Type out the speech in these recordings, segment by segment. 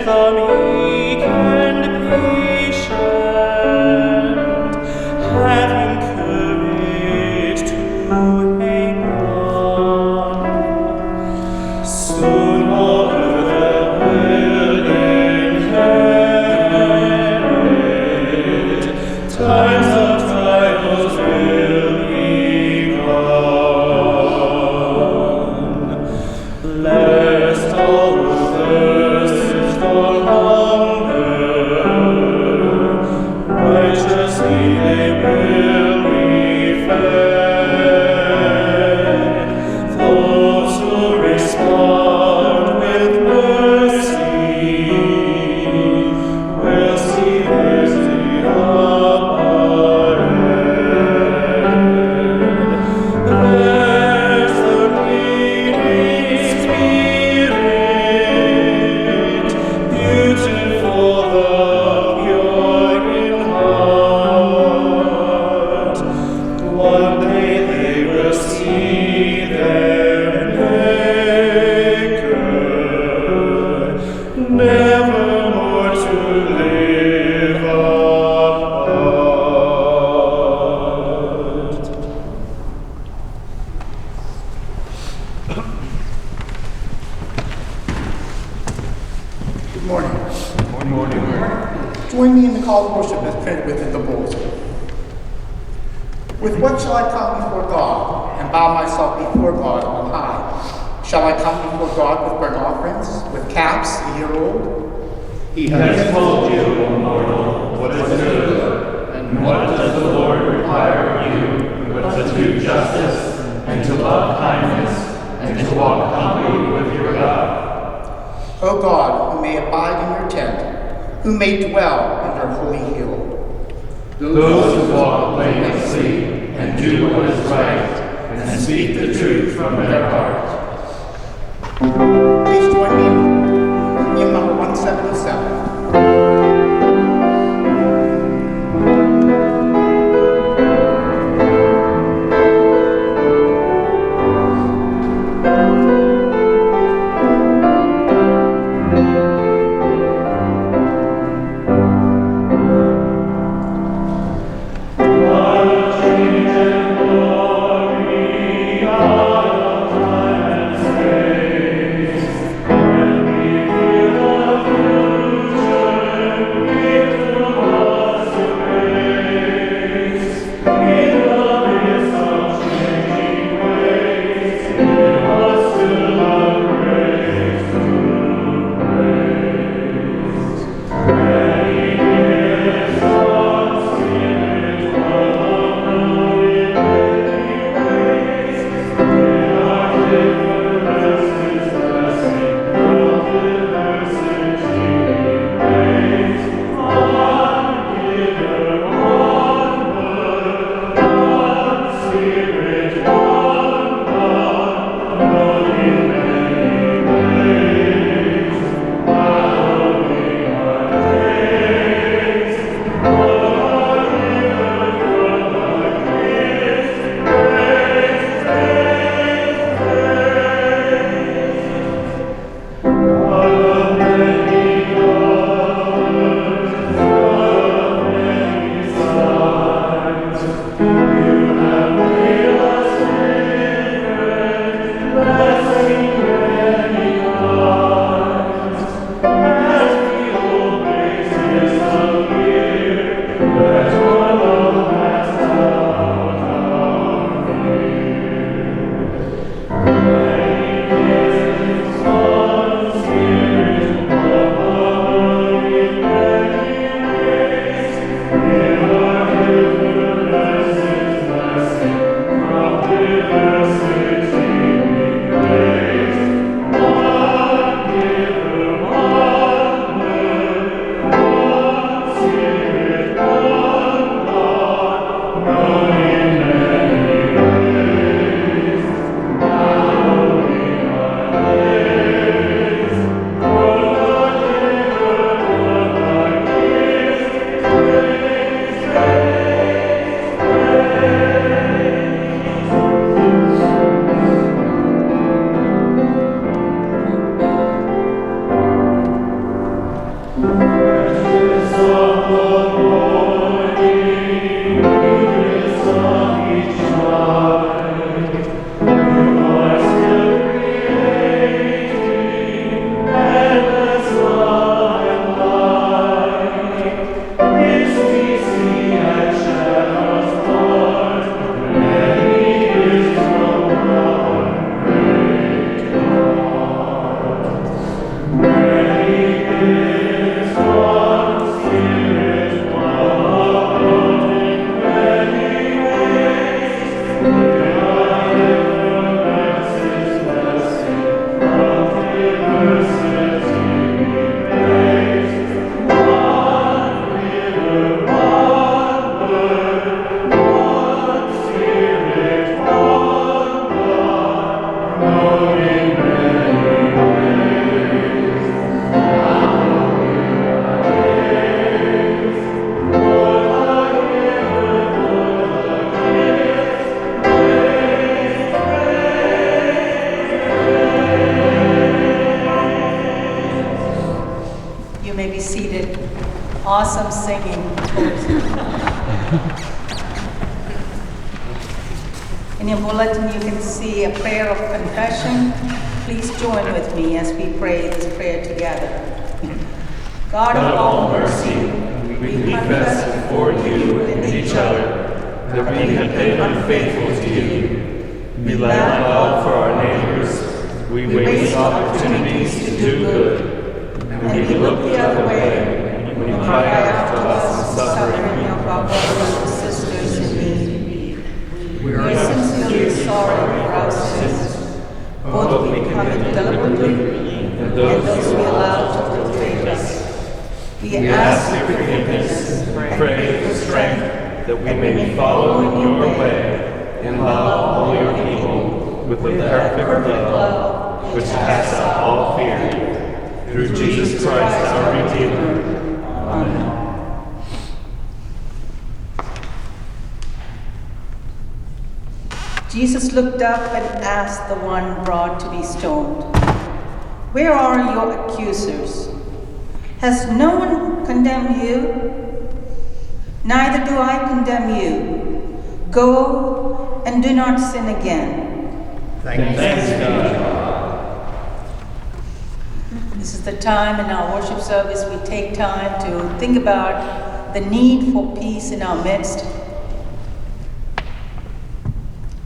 the meek and patient, having courage to hang on. Soon all earth will inherit, times of trials will be gone. Blessed all who thirst for hunger, righteously they will be fed. Those who respond with mercy will see mercy up ahead. There's the pleading Spirit, beautiful the pure in heart. One day they will see their Maker, never more to live apart. Good morning. Good morning. Join me in the call to worship as printed within the bulletin. With what shall I come before God and bow myself before God on high? Shall I come before God with burnt offerings, with calves a year old? He has told you, O mortal, what is good, and what does the Lord require of you, but to do justice, and to love kindness, and to walk humbly with your God. O God, who may abide in your tent, who may dwell under holy hill. Those who walk blamelessly, and do what is right, and speak the truth from their heart. Please join me in number 177. When may be seated. Awesome singing. In your bulletin, you can see a prayer of confession. Please join with me as we pray this prayer together. God of all mercy, we confess before you and each other that we have been unfaithful to you. We lack love for our neighbors. We waste opportunities to do good. And we look the other way when you cry out to us the suffering of our brothers and sisters in need. We are sincerely sorry for our sins, both we commit deliberately and those we allow to perpetrate us. We ask your forgiveness and pray for strength that we may follow in your way and love all your people with the perfect love which casts out all fear. Through Jesus Christ our Redeemer. Amen. Jesus looked up and asked the one brought to be stoned, "Where are your accusers? Has no one condemned you? Neither do I condemn you. Go and do not sin again." Thanks God. This is the time in our worship service we take time to think about the need for peace in our midst.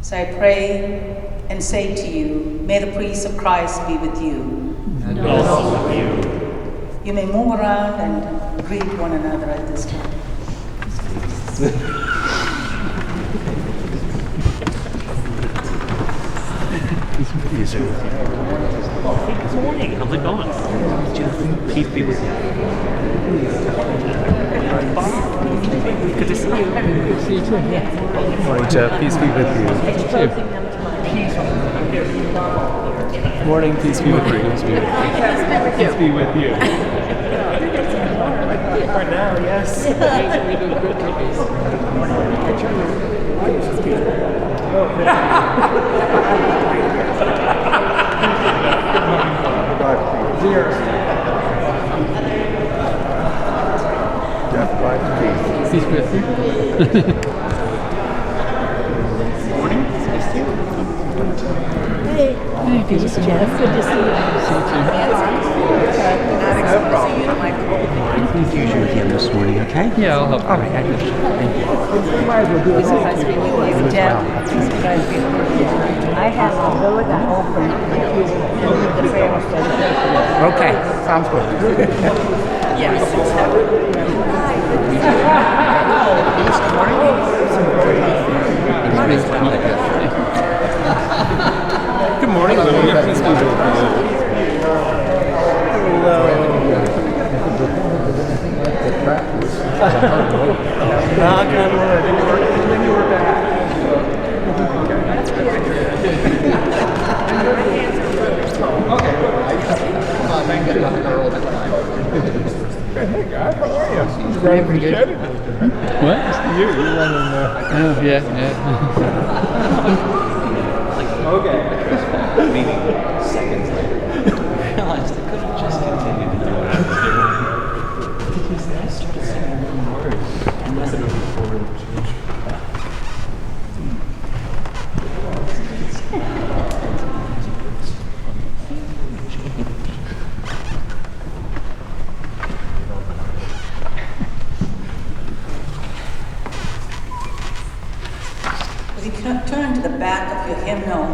So I pray and say to you, may the peace of Christ be with you. And also with you. You may move around and greet one another at this time. Good morning. How's it going? Peace be with you. Good to see you. Good to see you too. Good morning, Jeff. Peace be with you. Morning. Peace be with you. Peace be with you. For now, yes. Peace with you. Morning. Hey, this is Jeff. Good to see you. Please use your hand this morning, okay? Yeah, I'll help. All right, I appreciate it. Thank you. This is nice to meet you. Jeff. I have a bullet I open the prayer study. Okay, sounds good. Yes. Good morning, Lily. Peace be with you. Knock on wood. And then you were back. Hey guys, how are you? Pretty good. What? You're running there. Oh, yeah. Okay. Maybe seconds later, I realized I could have just continued to do what I was doing. Because I started saying one word, and that's If you turn to the back of your hymnal,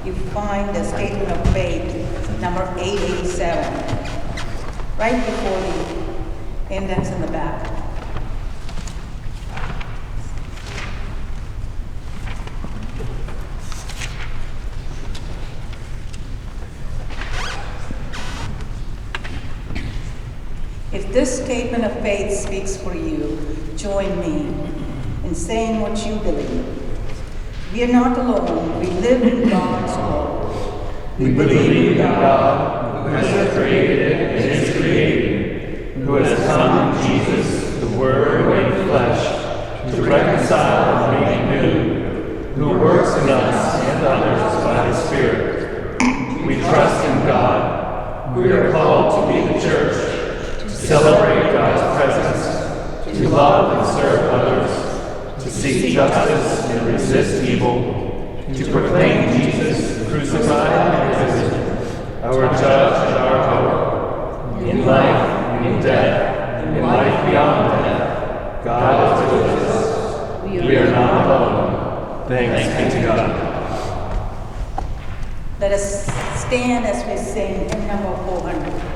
you find the statement of faith, number 887, right before the index in the back. If this statement of faith speaks for you, join me in saying what you believe. We are not alone. We live in God's world. We believe in God, who has created and is creating, who has come in Jesus, the Word made flesh, to reconcile and make new, who works in us and others by the Spirit. We trust in God. We are called to be the church, to love and serve others, to seek justice and resist evil, to proclaim Jesus crucified and risen, our judge and our hope. In life, in death, in life beyond death, God is with us. We are not alone. Thanks be to God. Let us stand as we sing hymn number 400.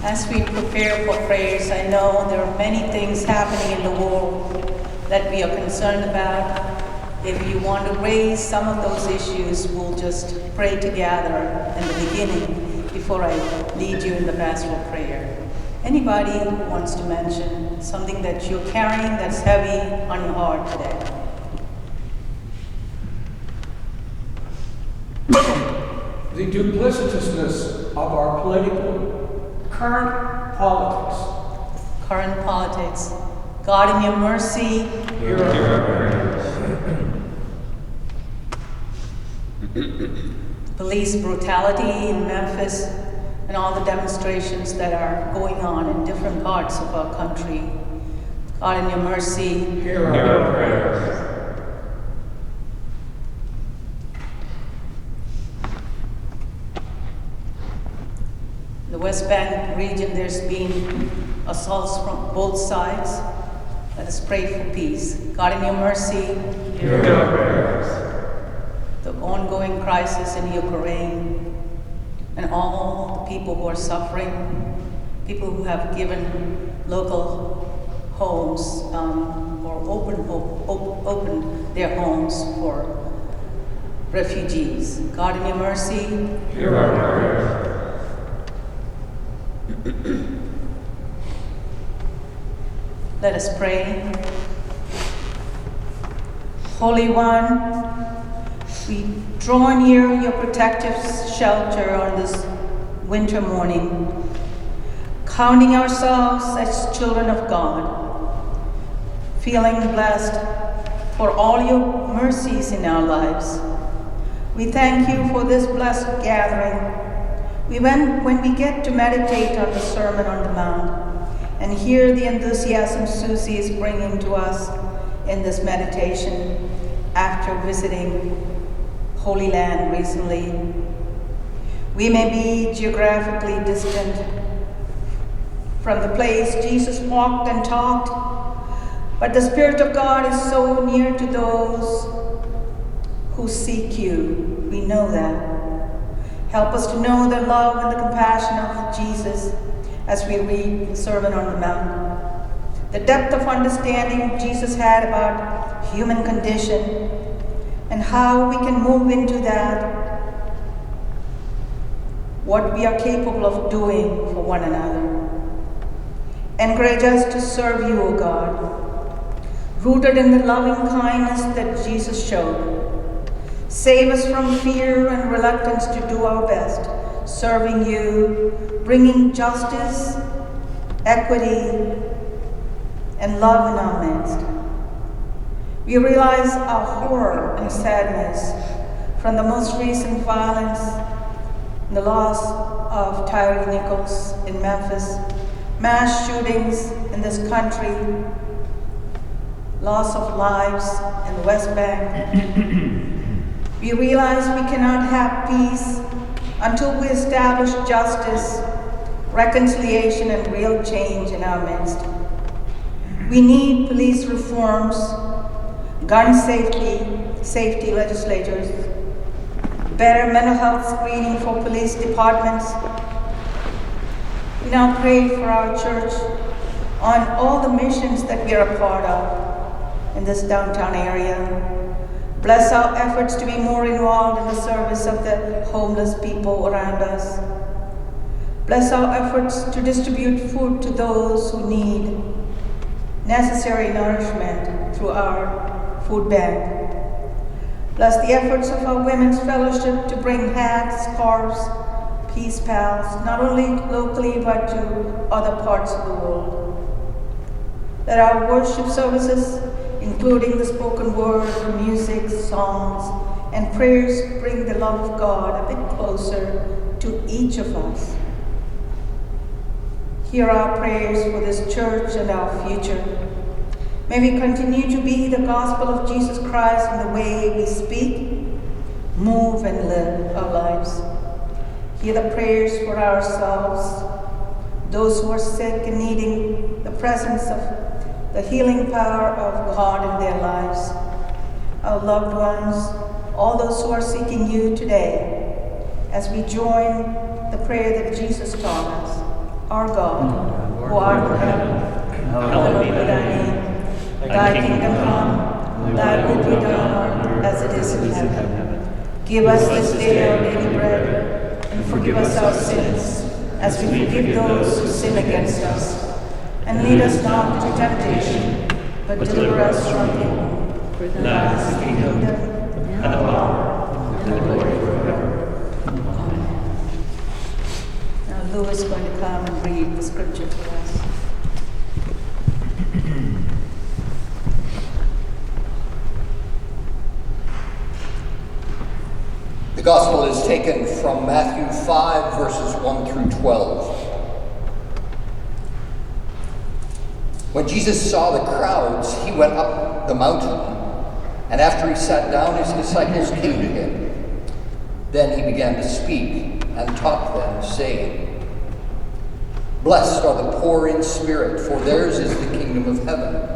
As we prepare for prayers, I know there are many things happening in the world that we are concerned about. If you want to raise some of those issues, we'll just pray together in the beginning before I lead you in the pastoral prayer. Anybody who wants to mention something that you're carrying that's heavy on your heart today? The duplicitousness of our current politics. Current politics. God, in your mercy, Hear our prayers. Police brutality in Memphis and all the demonstrations that are going on in different parts of our country. God, in your mercy, Hear our prayers. The West Bank region, there's been assaults from both sides. Let us pray for peace. God, in your mercy, Hear our prayers. The ongoing crisis in Ukraine and all the people who are suffering, people who have given local homes or opened their homes for refugees. God, in your mercy, Hear our prayers. Let us pray. Holy One, we draw near your protective shelter on this winter morning, counting ourselves as children of God, feeling blessed for all your mercies in our lives. We thank you for this blessed gathering. When we get to meditate on the Sermon on the Mount and hear the enthusiasm Susie is bringing to us in this meditation after visiting Holy Land recently. We may be geographically distant from the place Jesus walked and talked, But the Spirit of God is so near to those who seek you. We know that. Help us to know the love and the compassion of Jesus as we read the Sermon on the Mount. The depth of understanding Jesus had about human condition and how we can move into that, what we are capable of doing for one another. Encourage us to serve you, O God, rooted in the loving kindness that Jesus showed. Save us from fear and reluctance to do our best, serving you, bringing justice, equity, and love in our midst. We realize our horror and sadness from the most recent violence, the loss of Tyree Nichols in Memphis, mass shootings in this country, loss of lives in the West Bank. We realize we cannot have peace until we establish justice, reconciliation, and real change in our midst. We need police reforms, gun safety legislators, better mental health screening for police departments. We now pray for our church on all the missions that we are a part of in this downtown area. Bless our efforts to be more involved in the service of the homeless people around us. Bless our efforts to distribute food to those who need necessary nourishment through our food bank. Bless the efforts of our women's fellowship to bring hats, scarves, peace pals, not only locally but to other parts of the world. Let our worship services, including the spoken word, music, songs, and prayers, bring the love of God a bit closer to each of us. Hear our prayers for this church and our future. May we continue to be the gospel of Jesus Christ in the way we speak, move, and live our lives. Hear the prayers for ourselves, those who are sick and needing the presence of the healing power of God in their lives. Our loved ones, all those who are seeking you today, as we join the prayer that Jesus taught us. Our God, who art in heaven, hallowed be thy name. Thy kingdom come, thy will be done on earth as it is in heaven. Give us this day our daily bread, and forgive us our sins, as we forgive those who sin against us. And lead us not into temptation, but deliver us from evil. For thine is the kingdom, and the power, and the glory forever. Amen. Now Lou is going to come and read the scripture to us. The gospel is taken from Matthew 5, verses 1 through 12. When Jesus saw the crowds, he went up the mountain, and after he sat down, his disciples came to him. Then he began to speak and taught them, saying, Blessed are the poor in spirit, for theirs is the kingdom of heaven.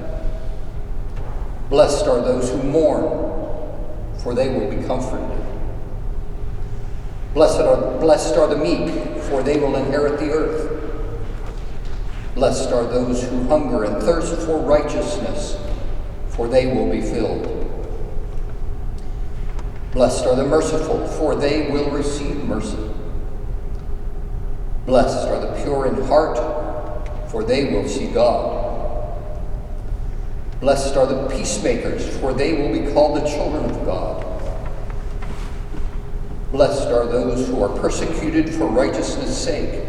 Blessed are those who mourn, for they will be comforted. Blessed are the meek, for they will inherit the earth. Blessed are those who hunger and thirst for righteousness, for they will be filled. Blessed are the merciful, for they will receive mercy. Blessed are the pure in heart, for they will see God. Blessed are the peacemakers, for they will be called the children of God. Blessed are those who are persecuted for righteousness' sake,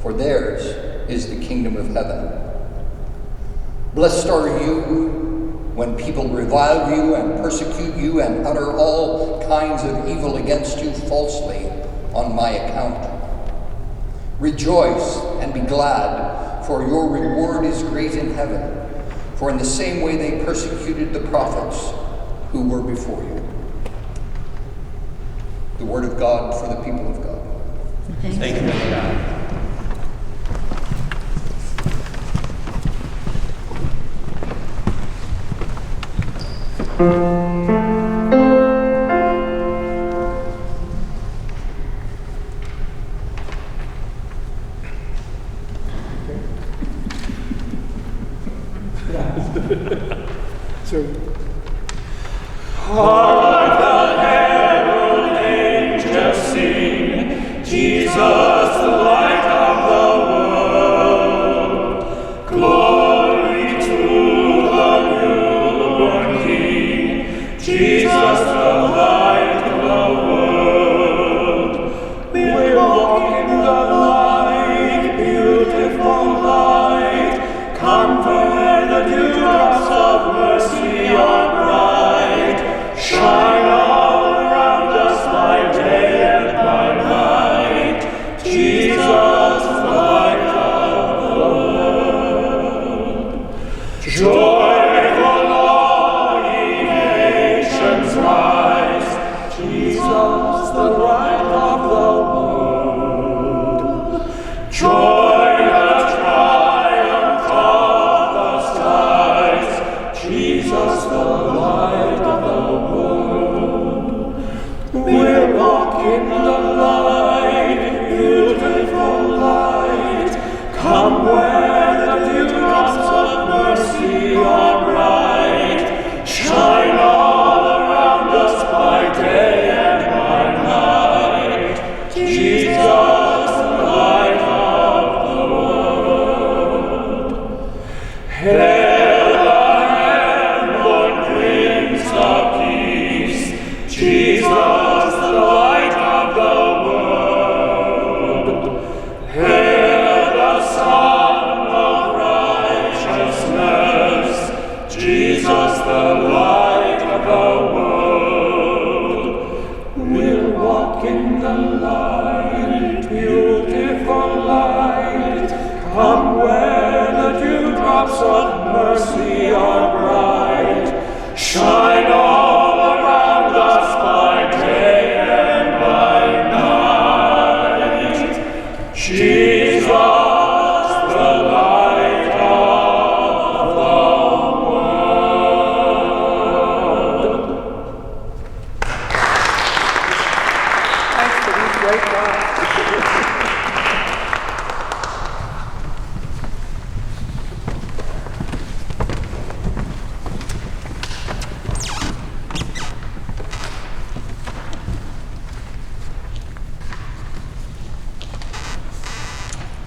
for theirs is the kingdom of heaven. Blessed are you when people revile you and persecute you and utter all kinds of evil against you falsely on my account. Rejoice and be glad, for your reward is great in heaven. For in the same way they persecuted the prophets who were before you. The word of God for the people of God. Thank you, God. So, Hark the herald angels sing, Jesus the light of the world. Glory to the newborn King, Jesus the light of the world. We're walking the light, beautiful light, come where the dewdrops of mercy are bright. Shine all around us by day and by night. Jesus, the light of the world. Joyful all ye nations rise. Jesus, the light of the world. Join the triumph of the skies. Jesus, the light of the world. We're walking the light, beautiful light. Come where the dewdrops of mercy are bright. Shine all around us by day and by night. Jesus, the light of the world. Hail the Lord, Prince of Peace, Jesus, the light of the world. Hail the Son of Righteousness, Jesus, the light of the world. We'll walk in the light, beautiful light. Come where the dewdrops of mercy are bright. Shine all around us by day and by night. Jesus, the light of the world. thanks for these great guys.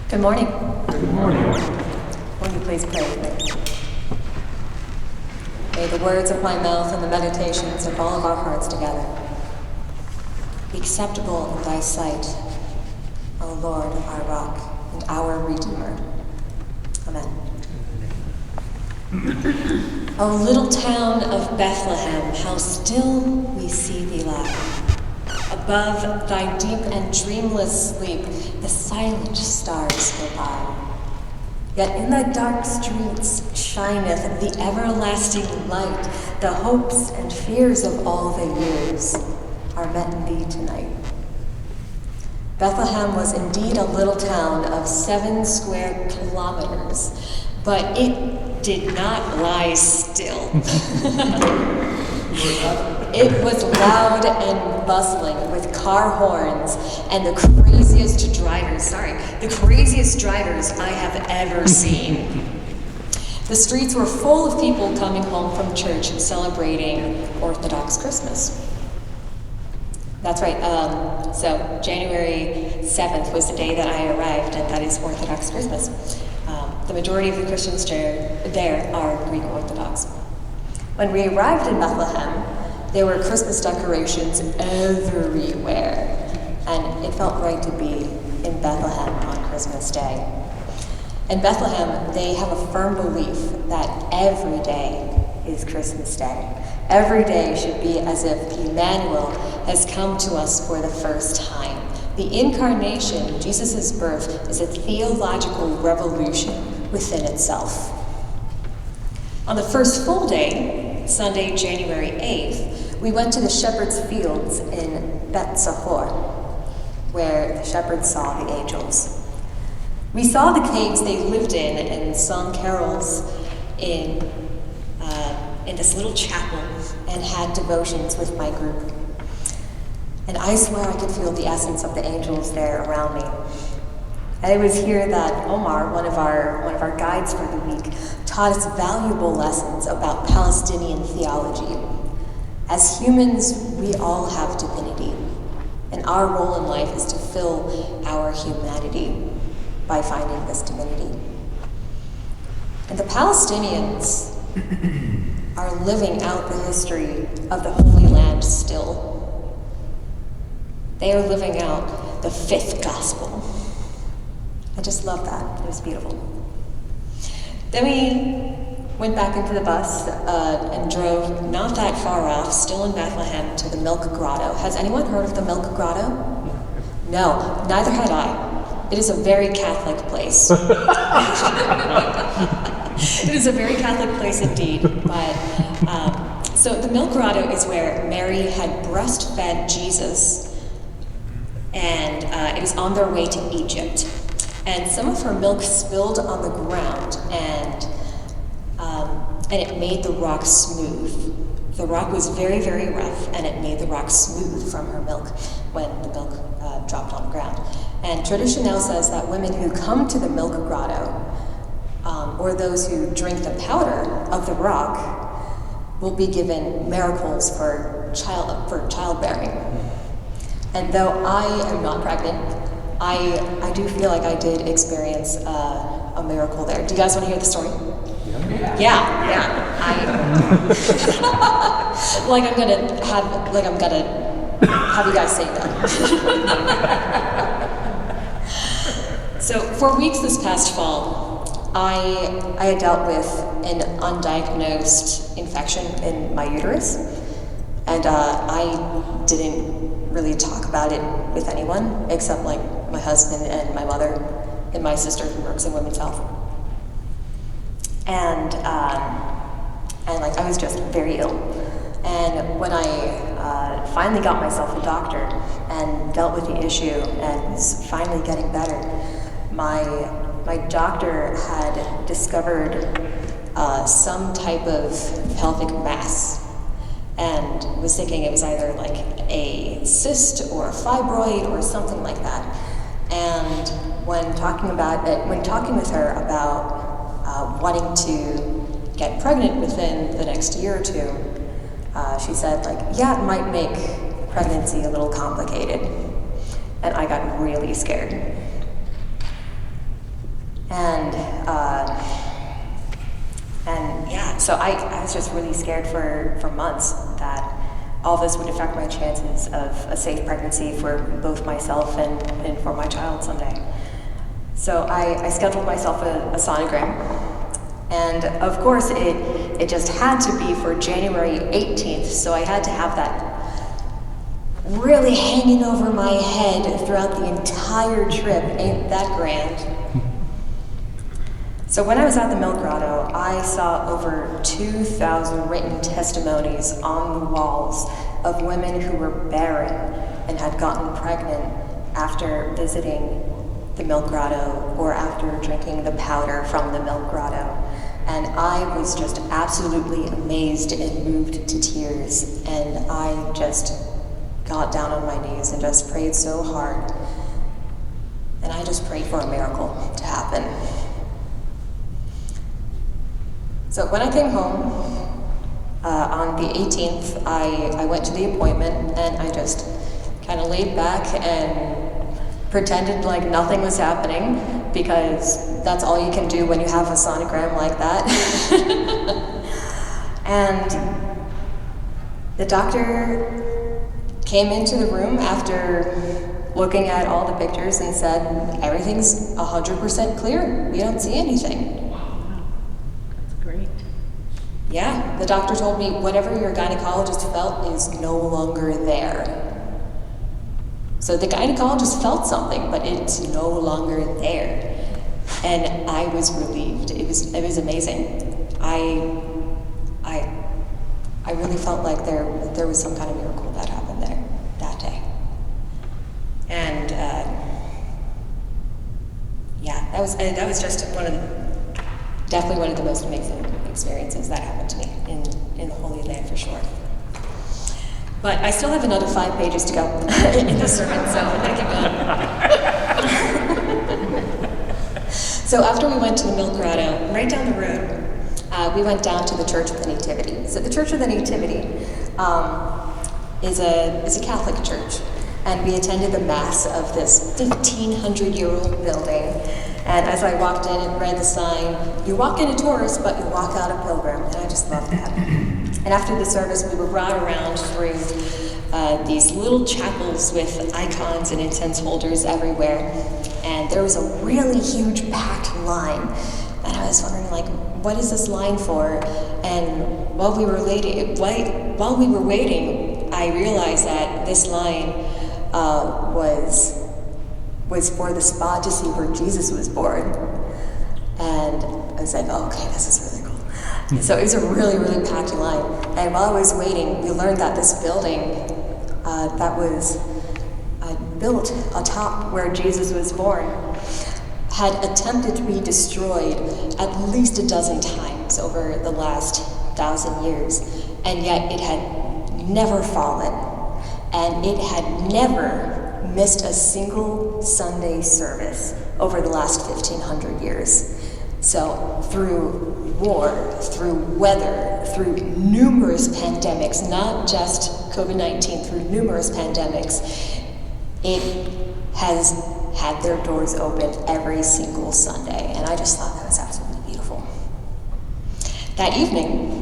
Good morning. Good morning. Will you please pray with me? May the words of my mouth and the meditations of all of our hearts together be acceptable in thy sight, O Lord, our rock and our Redeemer. Amen. O little town of Bethlehem, how still we see thee lie. Above thy deep and dreamless sleep, the silent stars go by. Yet in thy dark streets shineth the everlasting light. The hopes and fears of all the years are met in thee tonight. Bethlehem was indeed a little town of 7 square kilometers, but it did not lie still. It was loud and bustling with car horns and the craziest drivers I have ever seen. The streets were full of people coming home from church and celebrating Orthodox Christmas. That's right, so January 7th was the day that I arrived, and that is Orthodox Christmas. The majority of the Christians there are Greek Orthodox. When we arrived in Bethlehem, there were Christmas decorations everywhere, and it felt right to be in Bethlehem on Christmas Day. In Bethlehem, they have a firm belief that every day is Christmas Day. Every day should be as if Emmanuel has come to us for the first time. The incarnation, Jesus' birth, is a theological revolution within itself. On the first full day, Sunday, January 8th, we went to the shepherds' fields in Beth Sahor, where the shepherds saw the angels. We saw the caves they lived in and sung carols in in this little chapel and had devotions with my group. And I swear I could feel the essence of the angels there around me. And it was here that Omar, one of our guides for the week, taught us valuable lessons about Palestinian theology. As humans, we all have divinity, and our role in life is to fill our humanity by finding this divinity. And the Palestinians are living out the history of the Holy Land still. They are living out the fifth gospel. I just love that. It was beautiful. Then we went back into the bus and drove not that far off, still in Bethlehem, to the Milk Grotto. Has anyone heard of the Milk Grotto? No, neither had I. It is a very Catholic place. It is a very Catholic place indeed. But so the Milk Grotto is where Mary had breastfed Jesus, and it was on their way to Egypt. And some of her milk spilled on the ground, and it made the rock smooth. The rock was very, very rough, and it made the rock smooth from her milk when the milk dropped on the ground. And tradition now says that women who come to the Milk Grotto, or those who drink the powder of the rock, will be given miracles for childbearing. And though I am not pregnant, I do feel like I did experience a miracle there. Do you guys want to hear the story? Yeah. I'm gonna have you guys say that. So for weeks this past fall, I had dealt with an undiagnosed infection in my uterus, and I didn't really talk about it with anyone except like my husband and my mother and my sister who works in women's health. And I was just very ill. And when I finally got myself a doctor and dealt with the issue and was finally getting better, my doctor had discovered some type of pelvic mass, and was thinking it was either like a cyst or a fibroid or something like that. And when talking with her about wanting to get pregnant within the next year or two, she said, yeah, it might make pregnancy a little complicated. And I got really scared. And yeah, so I was just really scared for months that all this would affect my chances of a safe pregnancy for both myself and for my child someday. So I scheduled myself a sonogram, and of course it just had to be for January 18th, so I had to have that really hanging over my head throughout the entire trip. Ain't that grand? So when I was at the Milk Grotto, I saw over 2,000 written testimonies on the walls of women who were barren and had gotten pregnant after visiting the Milk Grotto or after drinking the powder from the Milk Grotto. And I was just absolutely amazed and moved to tears. And I just got down on my knees and just prayed so hard. And I just prayed for a miracle to happen. So when I came home on the 18th, I went to the appointment, and I just kind of laid back and pretended like nothing was happening, because that's all you can do when you have a sonogram like that. And the doctor came into the room after looking at all the pictures and said, everything's 100% clear. We don't see anything. Yeah, the doctor told me whatever your gynecologist felt is no longer there. So the gynecologist felt something, but it's no longer there. And I was relieved. It was amazing. I really felt like there was some kind of miracle that happened there that day. And yeah, that was just definitely one of the most amazing experiences that happened to me in the Holy Land for sure. But I still have another 5 pages to go in this sermon, so I'm going to keep going. So after we went to the Milk Grotto, right down the road, we went down to the Church of the Nativity. So the Church of the Nativity is a Catholic church, and we attended the Mass of this 1,500-year-old building. And as I walked in and read the sign, you walk in a tourist, but you walk out a pilgrim, and I just love that. And after the service, we were brought around through these little chapels with icons and incense holders everywhere, and there was a really huge packed line. And I was wondering, like, what is this line for? And while we were waiting, I realized that this line was for the spot to see where Jesus was born. And I was like, oh, okay, this is really cool. And so it was a really, really packed line. And while I was waiting, we learned that this building that was built atop where Jesus was born had attempted to be destroyed at least a dozen times over the last 1,000 years, and yet it had never fallen, and it had never missed a single Sunday service over the last 1,500 years. So through war, through weather, through numerous pandemics, not just COVID-19, through numerous pandemics, it has had their doors open every single Sunday, and I just thought that was absolutely beautiful. That evening,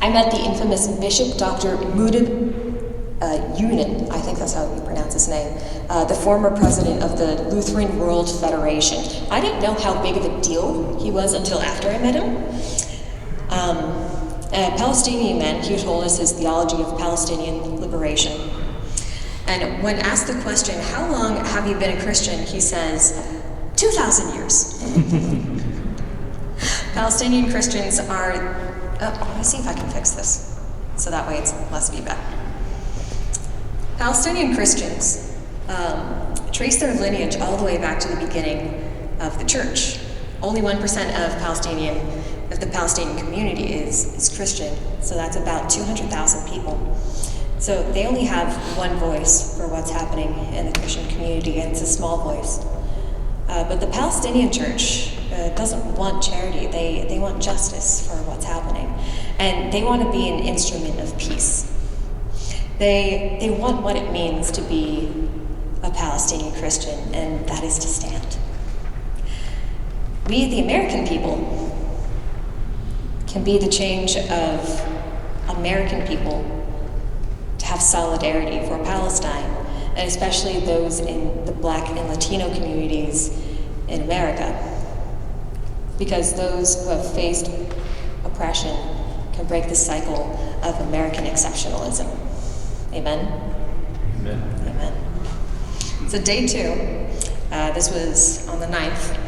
I met the infamous Bishop Dr. Mudib Yunin, I think that's how you pronounce his name, the former president of the Lutheran World Federation. I didn't know how big of a deal he was until after I met him. A Palestinian man, he told us his theology of Palestinian liberation. And when asked the question, how long have you been a Christian, he says, 2,000 years. Palestinian Christians are, let me see if I can fix this, so that way it's less feedback. Palestinian Christians trace their lineage all the way back to the beginning of the church. Only 1% of the Palestinian community is Christian, so that's about 200,000 people. So they only have one voice for what's happening in the Christian community, and it's a small voice. But the Palestinian church doesn't want charity, they want justice for what's happening. And they want to be an instrument of peace. They want what it means to be a Palestinian Christian, and that is to stand. We, the American people, can be the change of American people to have solidarity for Palestine, and especially those in the Black and Latino communities in America. Because those who have faced oppression can break the cycle of American exceptionalism. Amen? Amen. Amen. So day 2, this was on the 9th,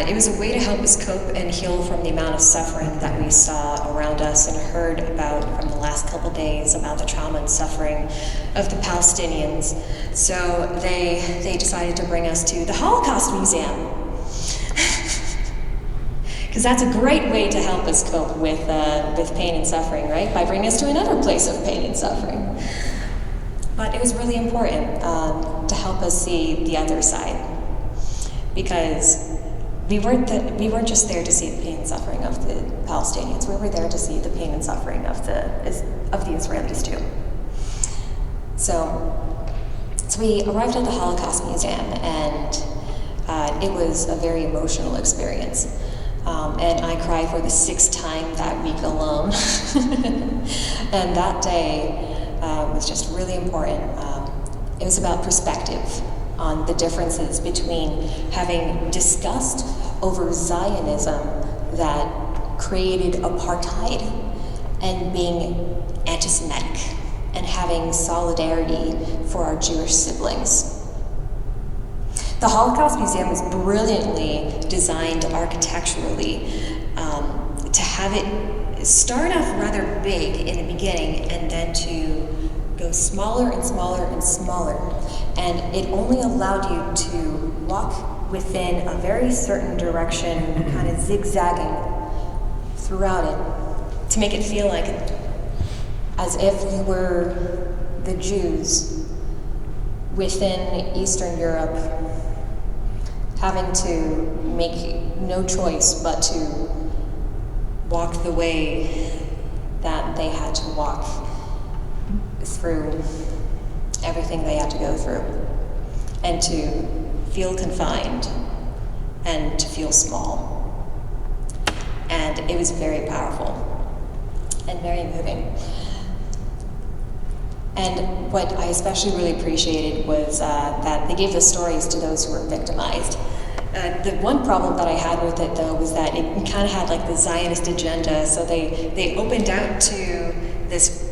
it was a way to help us cope and heal from the amount of suffering that we saw around us and heard about from the last couple days about the trauma and suffering of the Palestinians. So they decided to bring us to the Holocaust Museum. Because that's a great way to help us cope with pain and suffering, right? By bringing us to another place of pain and suffering. But it was really important to help us see the other side, because we weren't just there to see the pain and suffering of the Palestinians. We were there to see the pain and suffering of the Israelis too. So we arrived at the Holocaust Museum, and it was a very emotional experience. And I cried for the 6th time that week alone. And that day was just really important. It was about perspective on the differences between having discussed over Zionism that created apartheid and being anti-Semitic and having solidarity for our Jewish siblings. The Holocaust Museum was brilliantly designed architecturally to have it start off rather big in the beginning and then to go smaller and smaller and smaller. And it only allowed you to walk within a very certain direction, kind of zigzagging throughout it to make it feel like as if you were the Jews within Eastern Europe having to make no choice but to walk the way that they had to walk through everything they had to go through, and to feel confined and to feel small. And it was very powerful and very moving. And what I especially really appreciated was that they gave the stories to those who were victimized. The one problem that I had with it, though, was that it kind of had like the Zionist agenda. So they opened out to this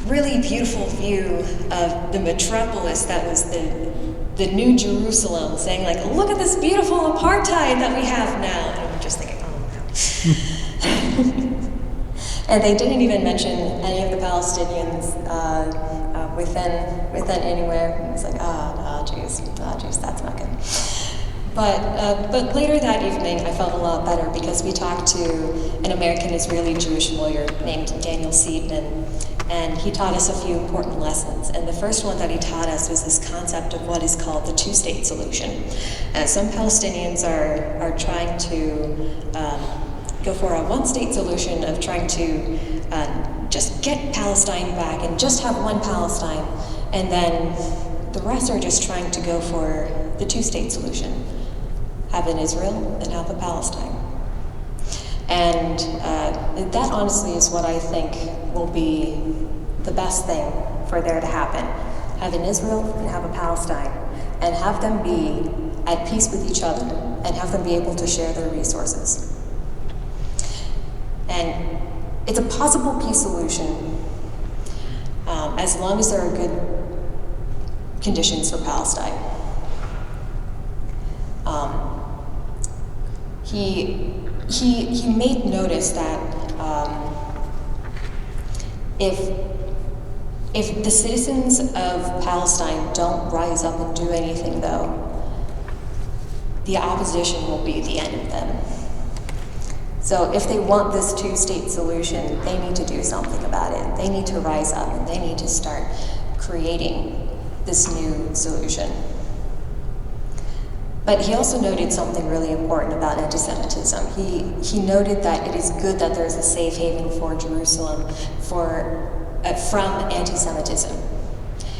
really beautiful view of the metropolis that was the New Jerusalem, saying like, look at this beautiful apartheid that we have now. And I'm just thinking, oh no. And they didn't even mention any of the Palestinians within anywhere. It was like, geez, that's not good. But later that evening, I felt a lot better because we talked to an American-Israeli Jewish lawyer named Daniel Seidman, and he taught us a few important lessons. And the first one that he taught us was this concept of what is called the two-state solution. Some Palestinians are trying to go for a one-state solution of trying to just get Palestine back and just have one Palestine, and then the rest are just trying to go for the two-state solution. Have an Israel and have a Palestine. And that honestly is what I think will be the best thing for there to happen. Have an Israel and have a Palestine, and have them be at peace with each other, and have them be able to share their resources. And it's a possible peace solution as long as there are good conditions for Palestine. He made notice that if the citizens of Palestine don't rise up and do anything, though, the opposition will be the end of them. So if they want this two-state solution, they need to do something about it. They need to rise up and they need to start creating this new solution. But he also noted something really important about anti-Semitism. He noted that it is good that there's a safe haven for Jerusalem from anti-Semitism.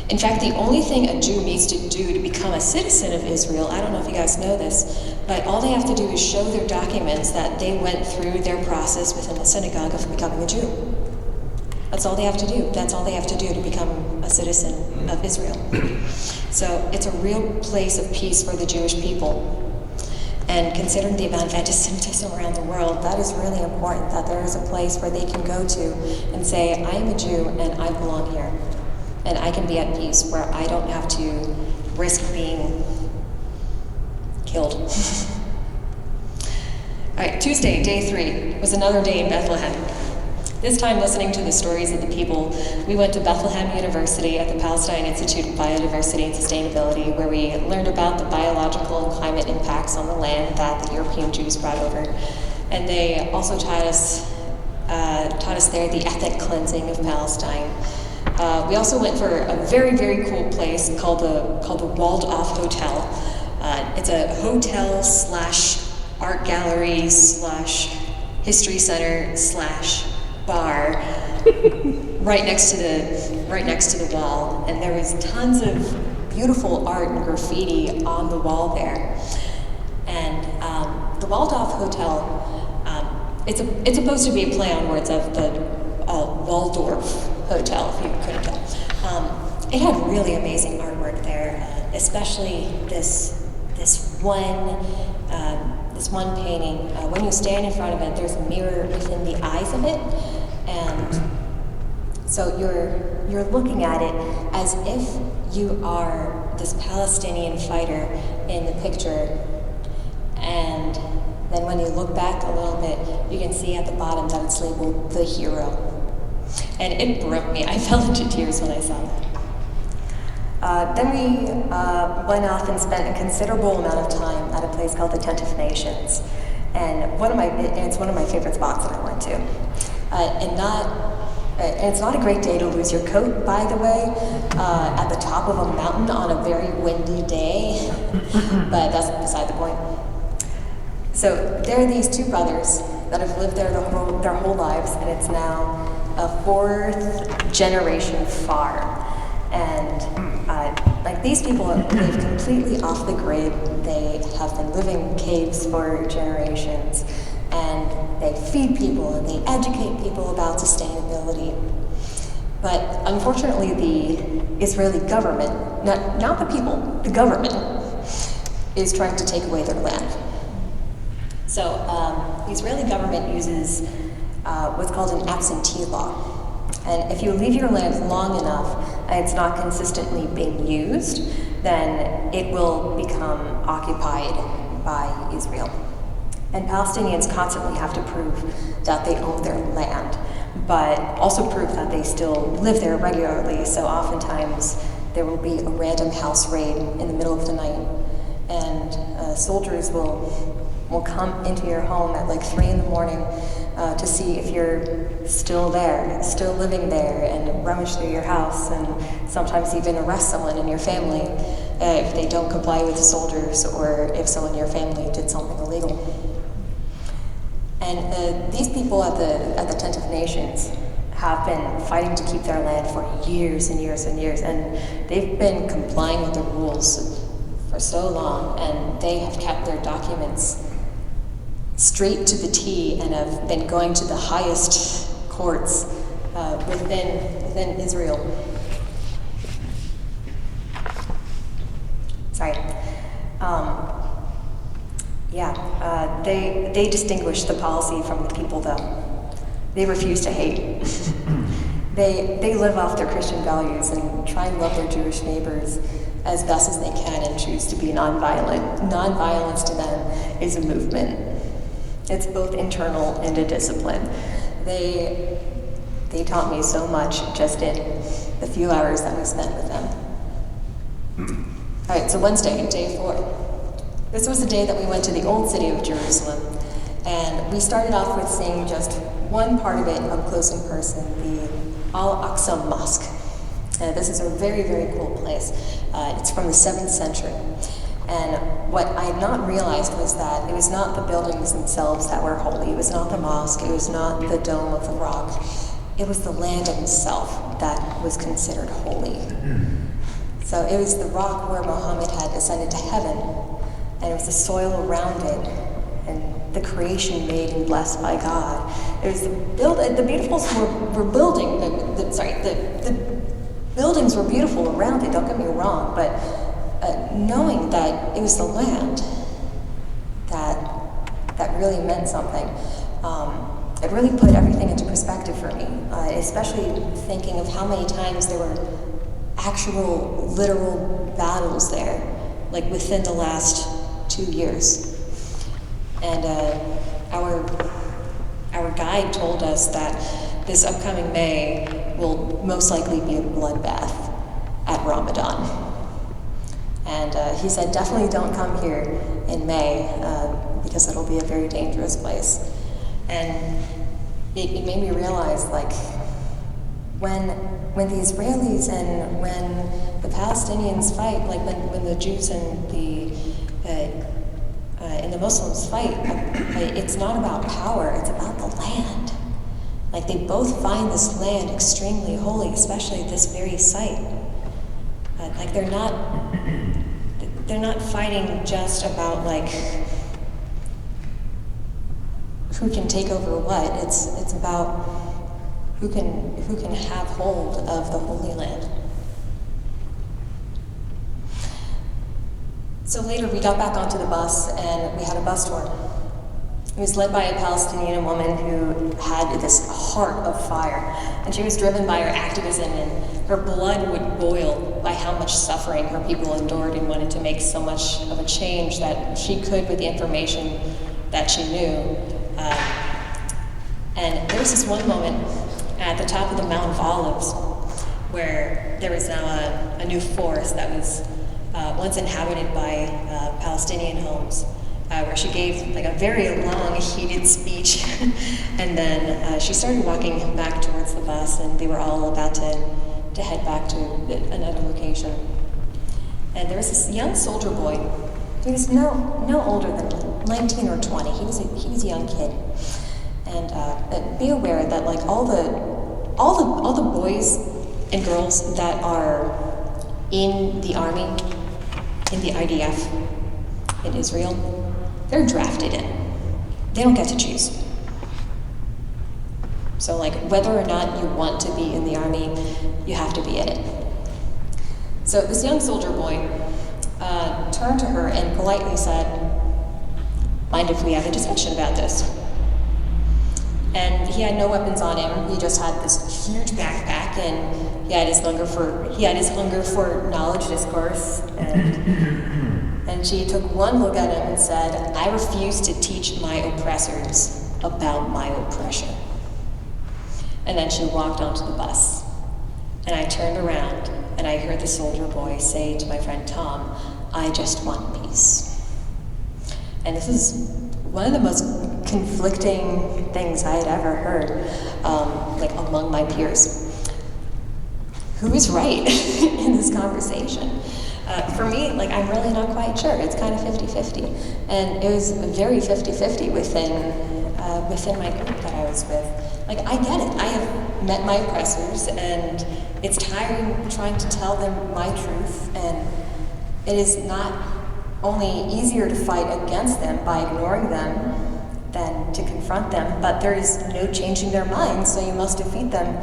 In fact, the only thing a Jew needs to do to become a citizen of Israel, I don't know if you guys know this, but all they have to do is show their documents that they went through their process within the synagogue of becoming a Jew. That's all they have to do. That's all they have to do to become a citizen of Israel. So it's a real place of peace for the Jewish people. And considering the amount of anti-Semitism around the world, that is really important, that there is a place where they can go to and say, I am a Jew and I belong here. And I can be at peace where I don't have to risk being killed. All right, Tuesday, day 3, was another day in Bethlehem. This time, listening to the stories of the people, we went to Bethlehem University at the Palestine Institute of Biodiversity and Sustainability, where we learned about the biological and climate impacts on the land that the European Jews brought over. And they also taught us there the ethnic cleansing of Palestine. We also went for a very, very cool place called the Walled-Off Hotel. It's a hotel / art gallery / history center / bar right next to the wall, and there was tons of beautiful art and graffiti on the wall there. And the Walled-Off Hotel, it's supposed to be a play on words of the Waldorf Hotel, if you couldn't tell. It had really amazing artwork there, especially this one painting. When you stand in front of it, there's a mirror within the eyes of it, and so you're looking at it as if you are this Palestinian fighter in the picture, and then when you look back a little bit, you can see at the bottom that it's labeled the hero. And it broke me. I fell into tears when I saw that. Then we went off and spent a considerable amount of time at a place called the Tent of Nations. And it's one of my favorite spots that I went to. And it's not a great day to lose your coat, by the way, at the top of a mountain on a very windy day, but that's beside the point. So there are these two brothers that have lived there their whole lives, and it's now a 4th generation farm. And these people live completely off the grid. They have been living in caves for generations, and they feed people and they educate people about sustainability. But unfortunately, the Israeli government, not the people, the government, is trying to take away their land. So the Israeli government uses what's called an absentee law. And if you leave your land long enough and it's not consistently being used, then it will become occupied by Israel. And Palestinians constantly have to prove that they own their land, but also prove that they still live there regularly. So oftentimes there will be a random house raid in the middle of the night, and soldiers will come into your home at like 3 a.m. To see if you're still there, still living there, and rummage through your house, and sometimes even arrest someone in your family if they don't comply with the soldiers, or if someone in your family did something illegal. And these people at the Tent of Nations have been fighting to keep their land for years and years and years, and they've been complying with the rules for so long, and they have kept their documents straight to the T and have been going to the highest courts within Israel. Sorry. They distinguish the policy from the people, though. They refuse to hate. They live off their Christian values and try and love their Jewish neighbors as best as they can and choose to be nonviolent. Nonviolence to them is a movement. It's both internal and a discipline. They taught me so much just in the few hours that we spent with them. All right, so Wednesday, day 4. This was the day that we went to the old city of Jerusalem, and we started off with seeing just one part of it up close in person, the Al-Aqsa Mosque. This is a very, very cool place. It's from the 7th century. And what I had not realized was that it was not the buildings themselves that were holy. It was not the mosque. It was not the dome of the rock. It was the land itself that was considered holy. So it was the rock where Muhammad had ascended to heaven, and it was the soil around it, and the creation made and blessed by God. It was the beautifuls were building. The buildings were beautiful around it. Don't get me wrong, but knowing that it was the land that really meant something, it really put everything into perspective for me, especially thinking of how many times there were actual, literal battles there, like within the last 2 years. And our guide told us that this upcoming May will most likely be a bloodbath at Ramadan. And he said, definitely don't come here in May because it'll be a very dangerous place. And it made me realize, like, when the Israelis and when the Palestinians fight, like when the Jews and the Muslims fight, it's not about power, it's about the land. Like, they both find this land extremely holy, especially this very site. Like, they're not fighting just about, like, who can take over what. It's about who can have hold of the Holy Land. So later we got back onto the bus and we had a bus tour. It was led by a Palestinian woman who had this heart of fire, and she was driven by her activism, and her blood would boil by how much suffering her people endured, and wanted to make so much of a change that she could with the information that she knew. And there was this one moment at the top of the Mount of Olives where there was now a new forest that was once inhabited by Palestinian homes. where she gave like a very long, heated speech, and then she started walking back towards the bus, and they were all about to head back to another location. And there was this young soldier boy. He was no older than 19 or 20. He was a young kid. And be aware that like all the boys and girls that are in the army, in the IDF, in Israel, they're drafted in. They don't get to choose. So like whether or not you want to be in the army, you have to be in it. So this young soldier boy turned to her and politely said, "Mind if we have a discussion about this?" And he had no weapons on him. He just had this huge backpack, and he had his hunger for knowledge discourse. And she took one look at him and said, "I refuse to teach my oppressors about my oppression." And then she walked onto the bus. And I turned around and I heard the soldier boy say to my friend Tom, "I just want peace." And this is one of the most conflicting things I had ever heard, like among my peers. Who is right in this conversation? For me, like I'm really not quite sure. It's kind of 50-50. And it was very 50-50 within my group that I was with. Like, I get it. I have met my oppressors, and it's tiring trying to tell them my truth, and it is not only easier to fight against them by ignoring them than to confront them, but there is no changing their minds, so you must defeat them.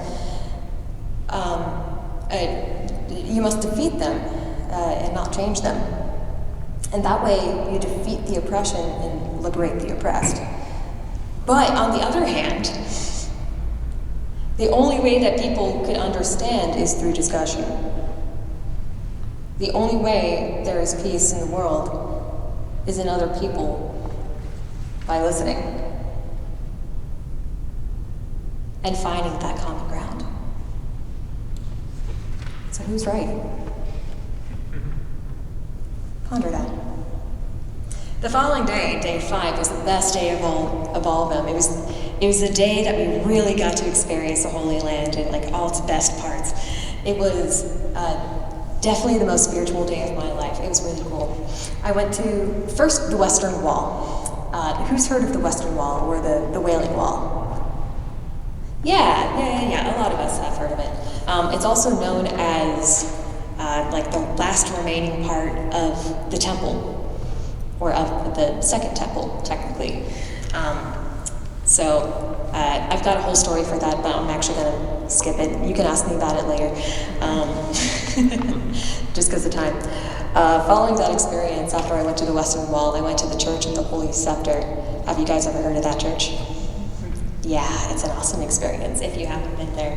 And not change them. And that way, you defeat the oppression and liberate the oppressed. But on the other hand, the only way that people could understand is through discussion. The only way there is peace in the world is in other people by listening and finding that common ground. So who's right? Ponder that. The following day, day 5, was the best day of all of them. It was the day that we really got to experience the Holy Land and like all its best parts. It was definitely the most spiritual day of my life. It was really cool. I went to first the Western Wall. Who's heard of the Western Wall or the Wailing Wall? Yeah. A lot of us have heard of it. It's also known as like the last remaining part of the temple, or of the second temple, technically. I've got a whole story for that, but I'm actually going to skip it. You can ask me about it later, just because of time. Following that experience, after I went to the Western Wall, I went to the Church of the Holy Scepter. Have you guys ever heard of that church? Yeah, it's an awesome experience. If you haven't been there,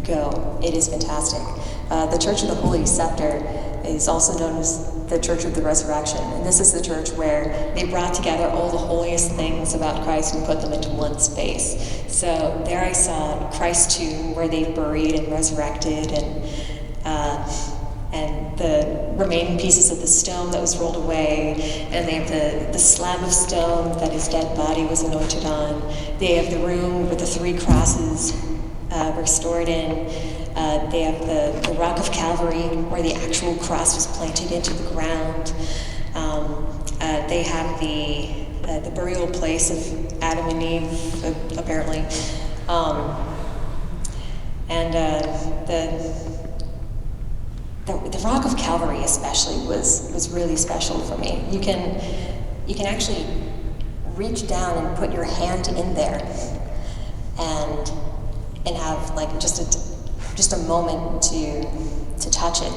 go. It is fantastic. The Church of the Holy Scepter is also known as the Church of the Resurrection, and this is the church where they brought together all the holiest things about Christ and put them into one space. So there I saw Christ's tomb, where they buried and resurrected, and the remaining pieces of the stone that was rolled away, and they have the slab of stone that his dead body was anointed on. They have the room with the 3 crosses were stored in. They have the rock of Calvary, where the actual cross was planted into the ground. They have the burial place of Adam and Eve, apparently. The rock of Calvary especially was really special for me. You can actually reach down and put your hand in there and have like just a moment to touch it.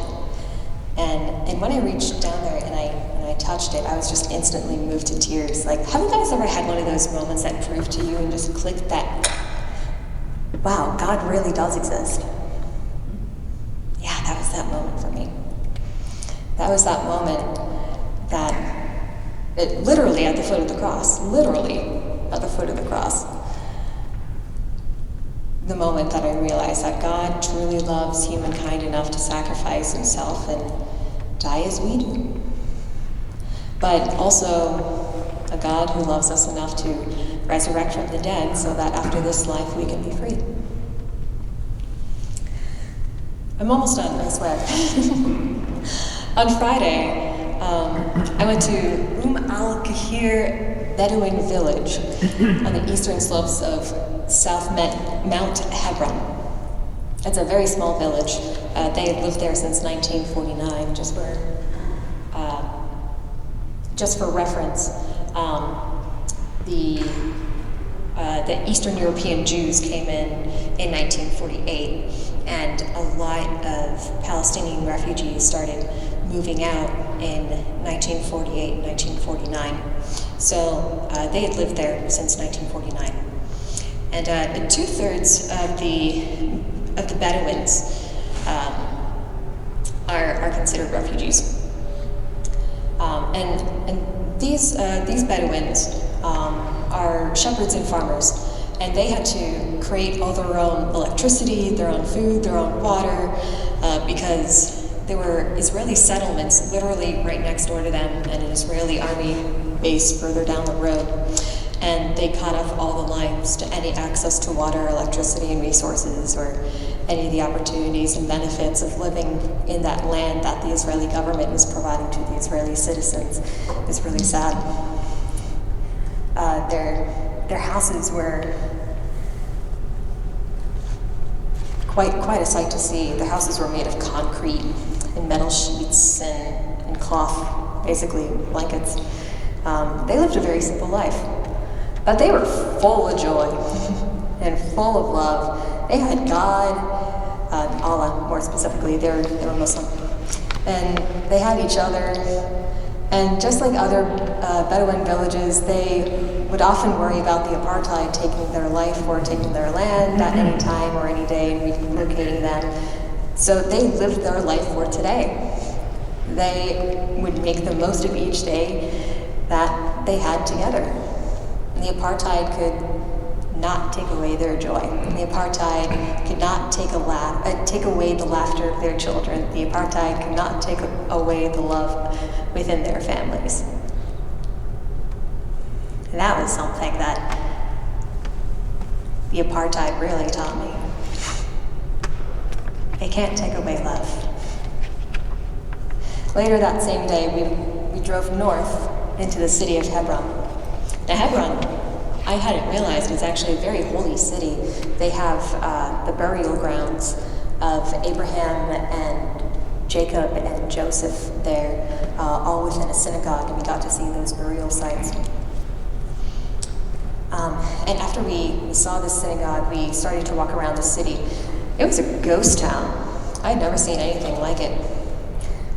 And when I reached down there and I touched it, I was just instantly moved to tears. Like, have you guys ever had one of those moments that proved to you and just clicked that, wow, God really does exist? Yeah, that was that moment for me. That was that moment that, literally at the foot of the cross, the moment that I realized that God truly loves humankind enough to sacrifice himself and die as we do. But also, a God who loves us enough to resurrect from the dead so that after this life we can be free. I'm almost done, I swear. On Friday, I went to al-Kahir Bedouin village on the eastern slopes of South Mount Hebron. It's a very small village. They had lived there since 1949, just for reference. The Eastern European Jews came in 1948, and a lot of Palestinian refugees started moving out in 1948 and 1949. So they had lived there since 1949. And 2/3 of the Bedouins are considered refugees. And these Bedouins are shepherds and farmers, and they had to create all their own electricity, their own food, their own water, because there were Israeli settlements literally right next door to them and an Israeli army base further down the road. And they cut off all the lines to any access to water, electricity, and resources, or any of the opportunities and benefits of living in that land that the Israeli government was providing to the Israeli citizens. It's really sad. Their houses were quite a sight to see. The houses were made of concrete and metal sheets and cloth, basically blankets. They lived a very simple life, but they were full of joy and full of love. They had God, Allah more specifically. They were Muslim, and they had each other. And just like other Bedouin villages, they would often worry about the apartheid taking their life or taking their land at any time or any day and relocating them. So they lived their life for today. They would make the most of each day that they had together. And the apartheid could not take away their joy. The apartheid could not take away the laughter of their children. The apartheid could not take away the love within their families. And that was something that the apartheid really taught me. It can't take away love. Later that same day, we drove north into the city of Hebron. Now Hebron, I hadn't realized, is actually a very holy city. They have the burial grounds of Abraham and Jacob and Joseph there, all within a synagogue, and we got to see those burial sites. And after we saw this synagogue, we started to walk around the city. It was a ghost town. I had never seen anything like it.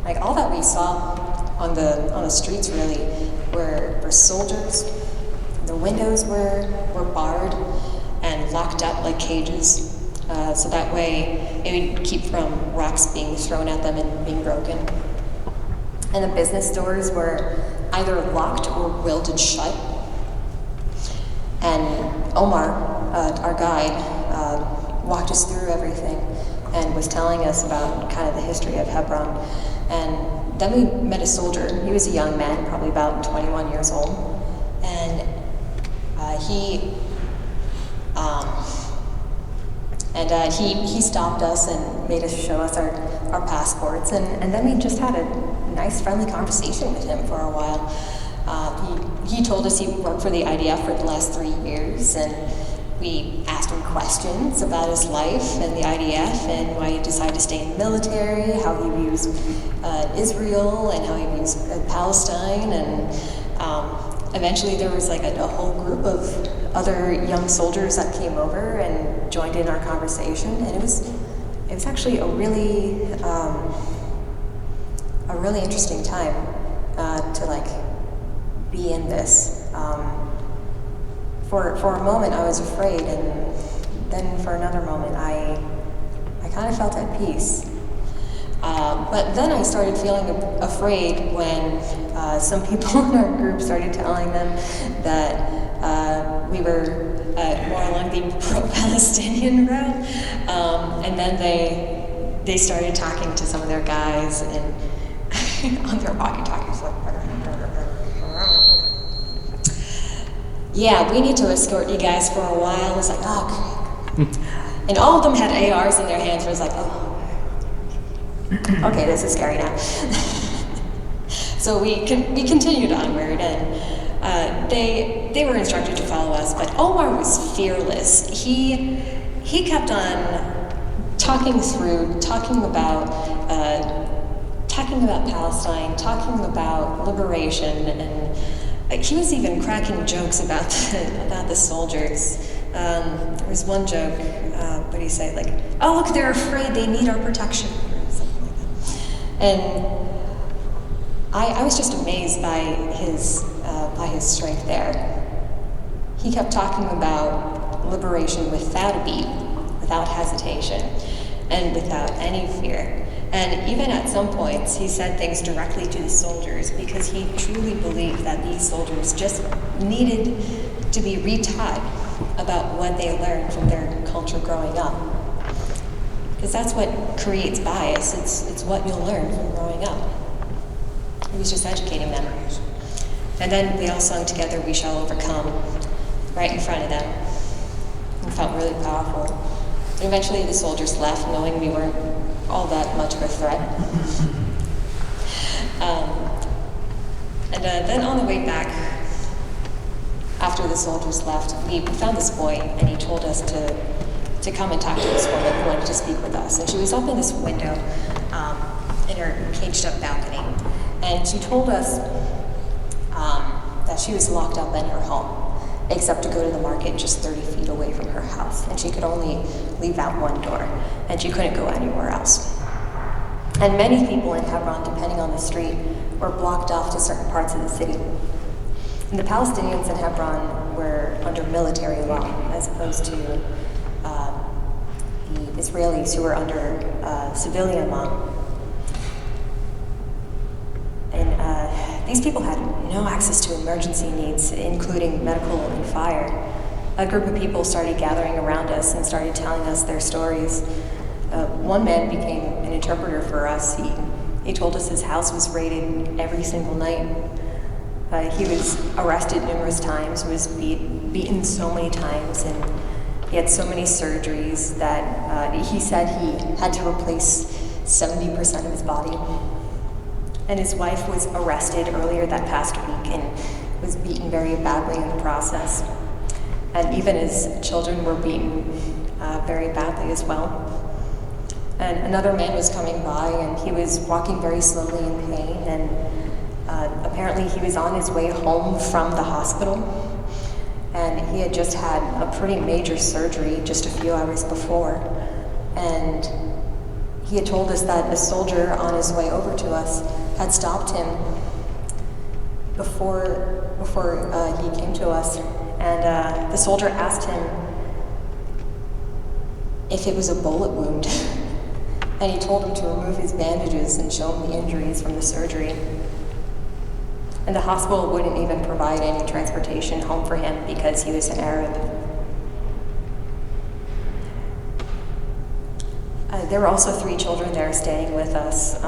Like, all that we saw on the streets really were soldiers. The windows were barred and locked up like cages, so that way it would keep from rocks being thrown at them and being broken. And the business doors were either locked or welded shut. And Omar, our guide, walked us through everything and was telling us about kind of the history of Hebron. And then we met a soldier. He was a young man, probably about 21 years old. And he stopped us and made us show us our passports. And then we just had a nice, friendly conversation with him for a while. He told us he worked for the IDF for the last 3 years, and we asked him questions about his life and the IDF and why he decided to stay in the military, how he views Israel and how he views Palestine. And eventually there was like a whole group of other young soldiers that came over and joined in our conversation, and it was actually a really interesting time to like be in this. For a moment I was afraid, and then for another moment I kind of felt at peace. But then I started feeling afraid when some people in our group started telling them that we were more along the pro-Palestinian route, and then they started talking to some of their guys and on their walkie-talkies, like, yeah, we need to escort you guys for a while. I was like, oh, great. And all of them had ARs in their hands. I was like, oh, okay, this is scary now. So we continued onward, and they were instructed to follow us. But Omar was fearless. He kept on talking about Palestine, talking about liberation, and he was even cracking jokes about the soldiers. There was one joke, but he said like, "Oh look, they're afraid. They need our protection," or something like that. And I was just amazed by his strength there. He kept talking about liberation without a beat, without hesitation, and without any fear. And even at some points, he said things directly to the soldiers because he truly believed that these soldiers just needed to be retaught about what they learned from their culture growing up. Because that's what creates bias. It's what you'll learn from growing up. He was just educating them. And then we all sung together, "We Shall Overcome," right in front of them. It felt really powerful. And eventually the soldiers left, knowing we weren't all that much of a threat. Then on the way back, after the soldiers left, we found this boy, and he told us to come and talk to this woman who wanted to speak with us. And she was up in this window in her caged-up balcony, and she told us that she was locked up in her home, except to go to the market just 30 feet away from her house, and she could only leave out one door, and she couldn't go anywhere else. And many people in Hebron, depending on the street, were blocked off to certain parts of the city. And the Palestinians in Hebron were under military law, as opposed to the Israelis who were under civilian law. And these people had no access to emergency needs, including medical and fire. A group of people started gathering around us and started telling us their stories. One man became an interpreter for us. He told us his house was raided every single night. He was arrested numerous times, was beaten so many times, and he had so many surgeries that he said he had to replace 70% of his body. And his wife was arrested earlier that past week and was beaten very badly in the process. And even his children were beaten very badly as well. And another man was coming by, and he was walking very slowly in pain, and apparently he was on his way home from the hospital, and he had just had a pretty major surgery just a few hours before. And he had told us that a soldier on his way over to us had stopped him before he came to us, and the soldier asked him if it was a bullet wound. And he told him to remove his bandages and show him the injuries from the surgery. And the hospital wouldn't even provide any transportation home for him because he was an Arab. There were also 3 children there staying with us.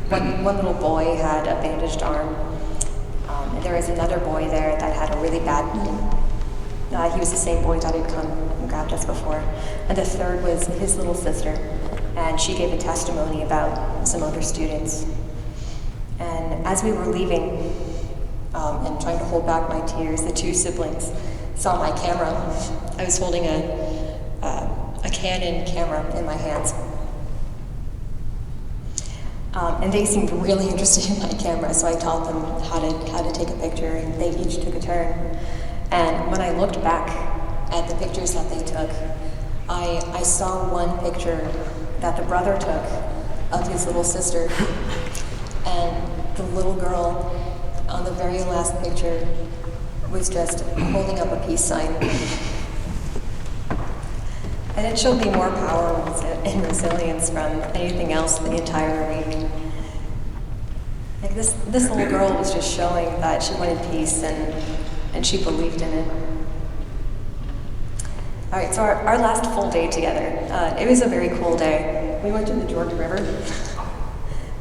One little boy had a bandaged arm. And there was another boy there that had a really bad knee. He was the same boy that had come and grabbed us before. And the third was his little sister. And she gave a testimony about some other students. And as we were leaving and trying to hold back my tears, the 2 siblings saw my camera. I was holding a Canon camera in my hands. And they seemed really interested in my camera, so I taught them how to take a picture, and they each took a turn. And when I looked back at the pictures that they took, I saw one picture that the brother took of his little sister, and the little girl on the very last picture was just holding up a peace sign. And it showed me more power and resilience from anything else the entire week. Like this little girl was just showing that she wanted peace and she believed in it. All right, so our last full day together, it was a very cool day. We went to the Jordan River,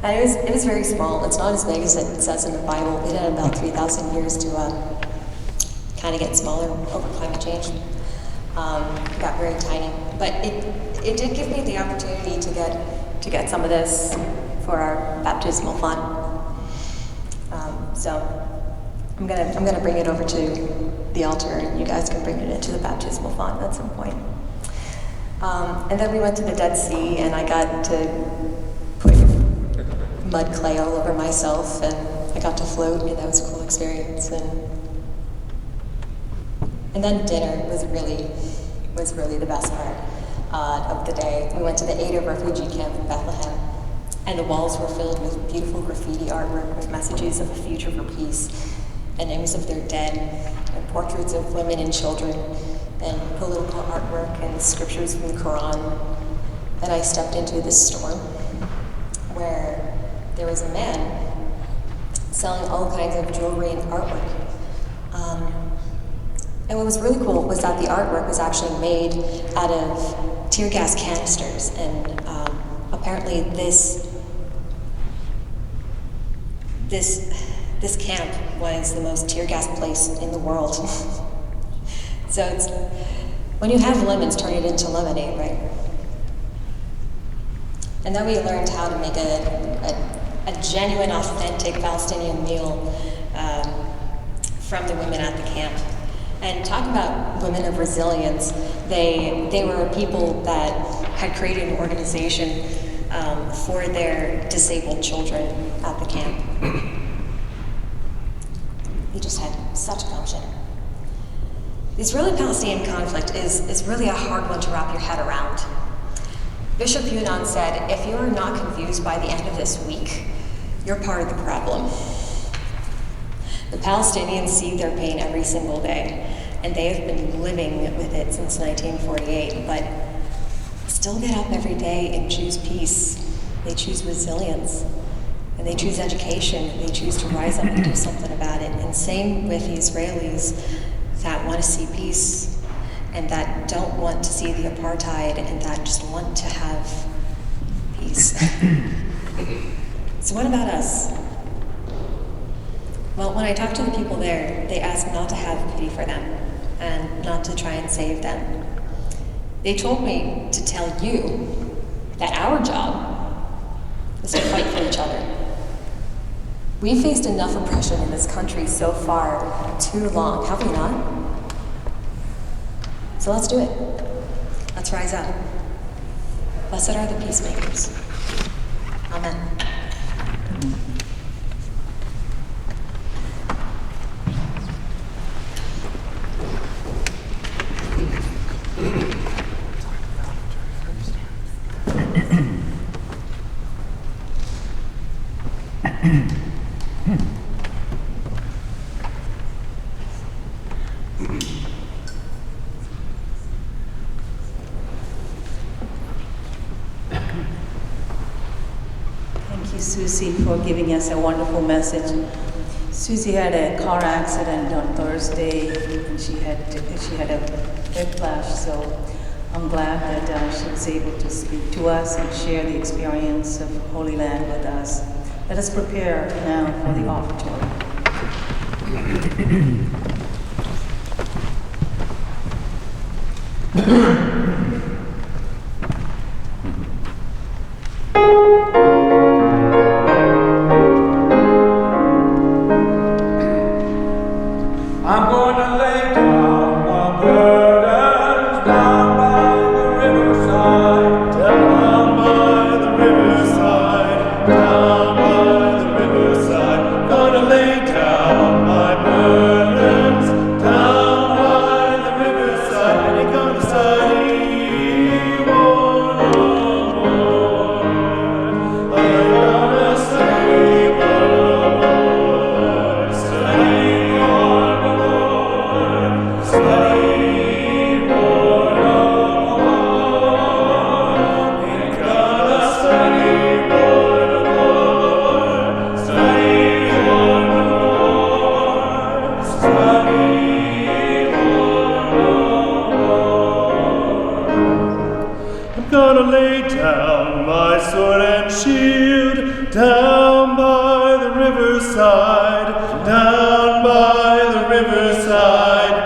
and it was very small. It's not as big as it says in the Bible. It had about 3,000 years kind of get smaller over climate change. Got very tiny, but it did give me the opportunity to get some of this for our baptismal font. So I'm gonna bring it over to the altar, and you guys can bring it into the baptismal font at some point. And then we went to the Dead Sea, and I got to put mud clay all over myself, and I got to float, and that was a cool experience. And then dinner was really the best part of the day. We went to the Ada refugee camp in Bethlehem, and the walls were filled with beautiful graffiti artwork with messages of a future for peace, and names of their dead, and portraits of women and children, and political artwork and scriptures from the Quran. And I stepped into this storm where there was a man selling all kinds of jewelry and artwork. And what was really cool was that the artwork was actually made out of tear gas canisters, and apparently this camp was the most tear gas place in the world. So it's, when you have lemons, turn it into lemonade, right? And then we learned how to make a genuine, authentic Palestinian meal from the women at the camp. And talk about women of resilience. They were people that had created an organization for their disabled children at the camp. They just had such gumption. The Israeli-Palestinian conflict is really a hard one to wrap your head around. Bishop Yunan said, if you are not confused by the end of this week, you're part of the problem. The Palestinians see their pain every single day, and they have been living with it since 1948, but still get up every day and choose peace. They choose resilience, and they choose education. They choose to rise up and do something about it. And same with the Israelis that want to see peace, and that don't want to see the apartheid, and that just want to have peace. So what about us? Well, when I talked to the people there, they asked not to have pity for them and not to try and save them. They told me to tell you that our job is to fight for each other. We faced enough oppression in this country so far too long, have we not? So let's do it. Let's rise up. Blessed are the peacemakers. Amen. Thank you, Susie, for giving us a wonderful message. Susie had a car accident on Thursday, and she had a whiplash. So I'm glad that she was able to speak to us and share the experience of Holy Land with us. Let us prepare now for the offertory. I'm going to lay down my burdens down by the riverside, down by the riverside, down by the riverside. Gonna lay down my burdens down by the riverside. Ain't gonna study one no more. I'm gonna study one no more. Study one no more. Study one no more. Ain't gonna study one no more. Study one no more. Study one no more. I'm gonna lay down my sword and shield down by the riverside, down by the riverside,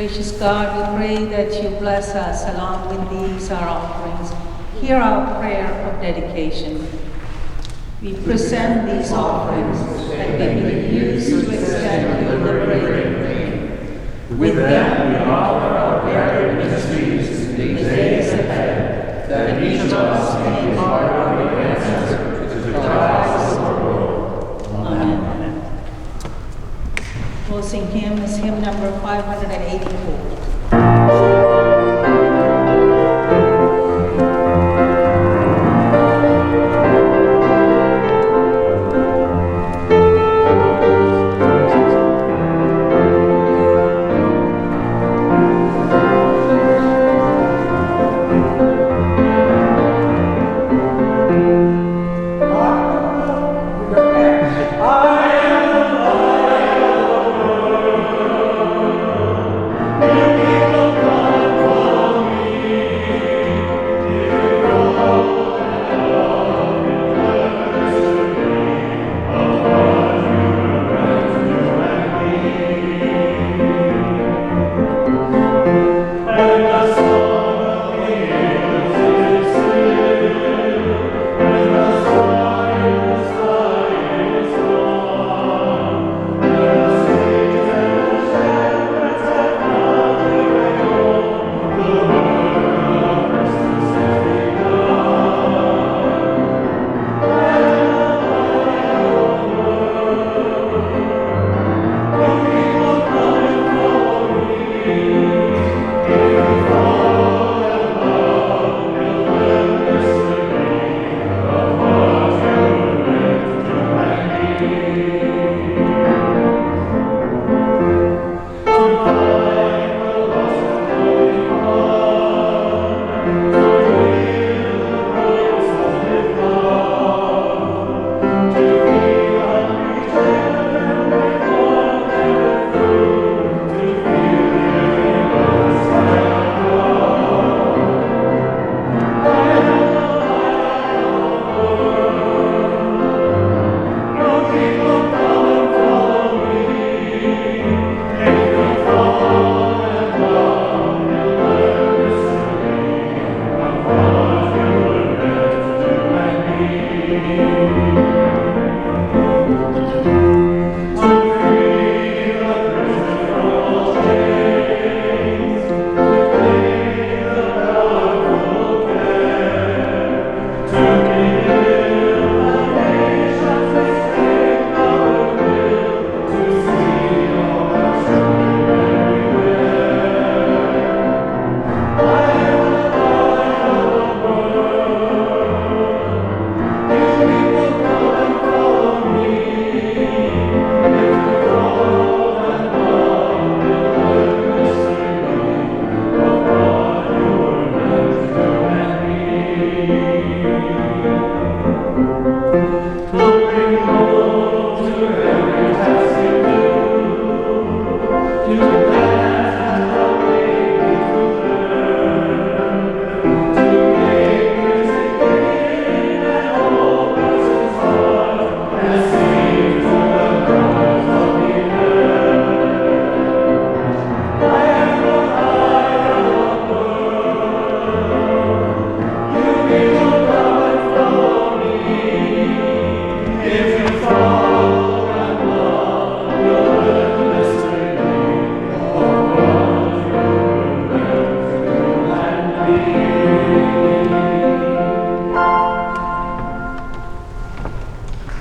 Gracious God, we pray that you bless us along with these, our offerings. Hear our prayer of dedication. We present these offerings that they may be used to extend your liberating reign. With them we offer our varied ministries in the days ahead, that each of us may impart our answer to the cries of the world. Amen. Closing hymn is hymn number 584.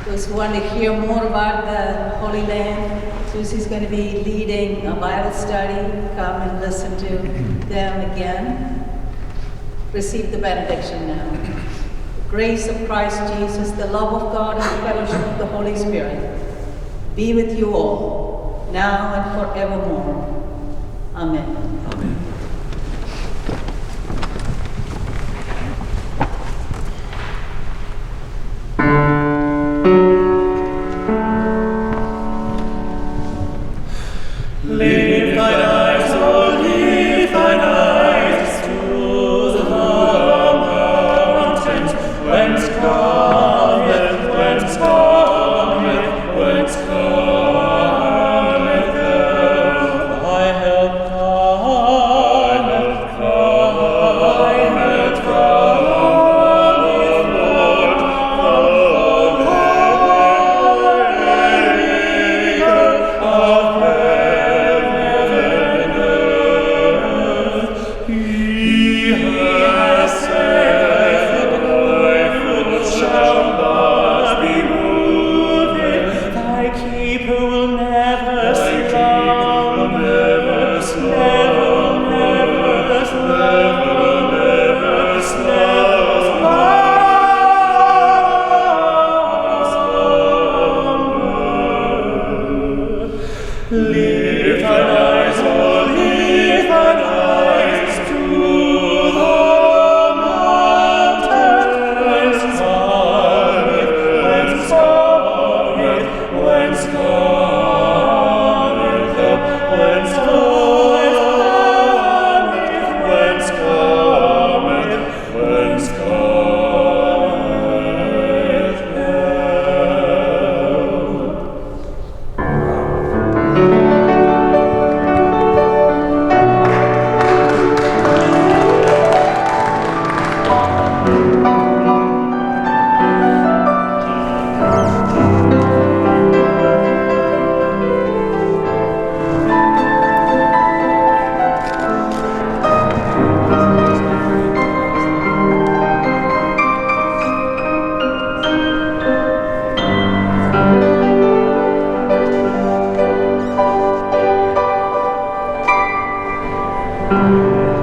Those who want to hear more about the Holy Land, Susie's going to be leading a Bible study. Come and listen to them again. Receive the benediction now. The grace of Christ Jesus, the love of God, and the fellowship of the Holy Spirit be with you all, now and forevermore. Amen. Amen. Lift thine eyes, O lift thine eyes to the mountains, whence cometh help. Thy help Amen.